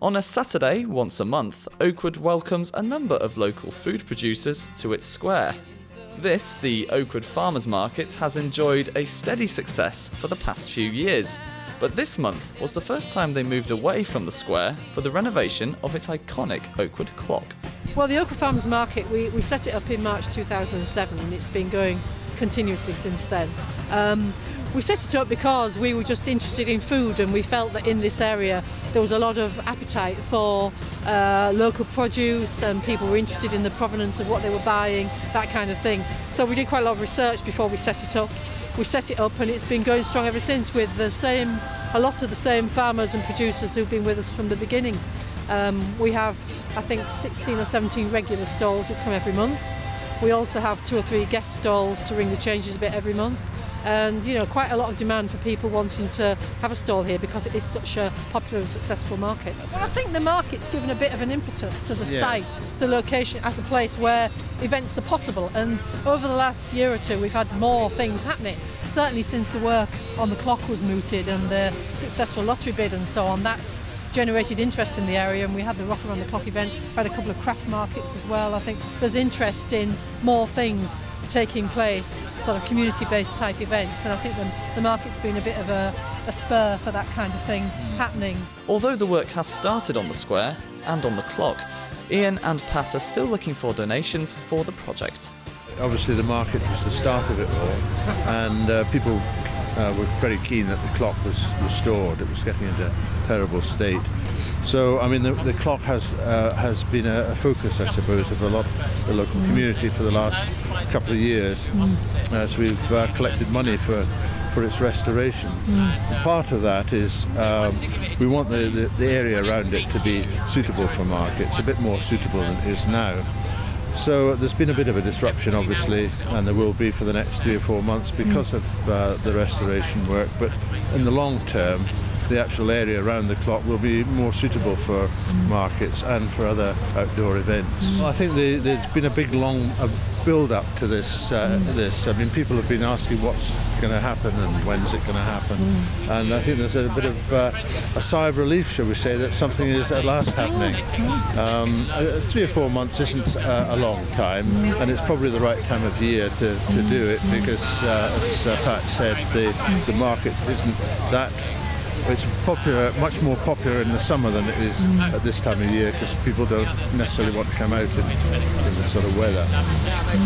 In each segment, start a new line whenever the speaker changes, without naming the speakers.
On a Saturday, once a month, Oakwood welcomes a number of local food producers to its square. This, the Oakwood Farmers Market, has enjoyed a steady success for the past few years. But this month was the first time they moved away from the square for the renovation of its iconic Oakwood clock.
Well, the Oakwood Farmers Market, we set it up in March 2007 and it's been going continuously since then. We set it up because we were just interested in food and we felt that in this area there was a lot of appetite for local produce and people were interested in the provenance of what they were buying, that kind of thing. So we did quite a lot of research before we set it up. We set it up and it's been going strong ever since with a lot of the same farmers and producers who've been with us from the beginning. We have, I think, 16 or 17 regular stalls who come every month. We also have 2 or 3 guest stalls to ring the changes a bit every month. And quite a lot of demand for people wanting to have a stall here because it is such a popular and successful market. Well, I think the market's given a bit of an impetus to the site, the location as a place where events are possible, and over the last year or two we've had more things happening. Certainly since the work on the clock was mooted and the successful lottery bid and so on, that's generated interest in the area, and we had the Rock Around the Clock event. We've had a couple of craft markets as well. I think there's interest in more things taking place, sort of community-based type events, and I think the market's been a bit of a spur for that kind of thing happening.
Although the work has started on the square and on the clock, Ian and Pat are still looking for donations for the project.
Obviously the market was the start of it all, and people were very keen that the clock was restored. It was getting into a terrible state. So, I mean, the clock has been a focus, I suppose, of a lot of the local community for the last couple of years. So we've collected money for its restoration. Part of that is we want the area around it to be suitable for markets, a bit more suitable than it is now. So there's been a bit of a disruption, obviously, and there will be for the next 3 or 4 months because of the restoration work. But in the long term, the actual area around the clock will be more suitable for markets and for other outdoor events. Well, I think there's been a big, long build-up to this. I mean, people have been asking what's going to happen and when's it going to happen. And I think there's a bit of a sigh of relief, shall we say, that something is at last happening. 3 or 4 months isn't a long time, and it's probably the right time of year to do it because, as Pat said, the market isn't that. It's popular, much more popular in the summer than it is at this time of year because people don't necessarily want to come out in this sort of weather.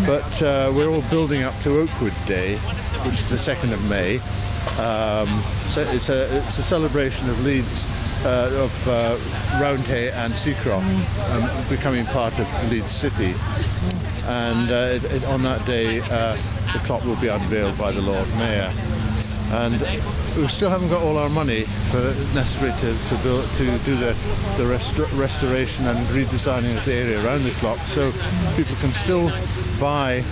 But we're all building up to Oakwood Day, which is the 2nd of May. So it's a celebration of Leeds, of Roundhay and Seacroft becoming part of Leeds City. And on that day, the clock will be unveiled by the Lord Mayor. And we still haven't got all our money necessary to do the restoration and redesigning of the area around the clock. So people can still buy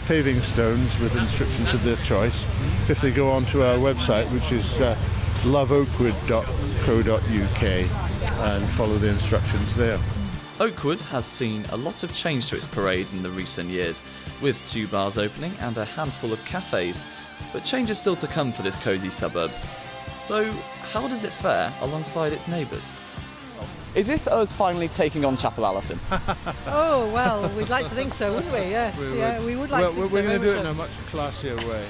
paving stones with inscriptions of their choice if they go onto our website, which is loveoakwood.co.uk, and follow the instructions there.
Oakwood has seen a lot of change to its parade in the recent years, with 2 bars opening and a handful of cafes. But change is still to come for this cosy suburb. So, how does it fare alongside its neighbours? Is this us finally taking on Chapel Allerton?
Oh, well, we'd like to think so, wouldn't we? Yes, we would like to think so.
We're going to do it in a much classier way.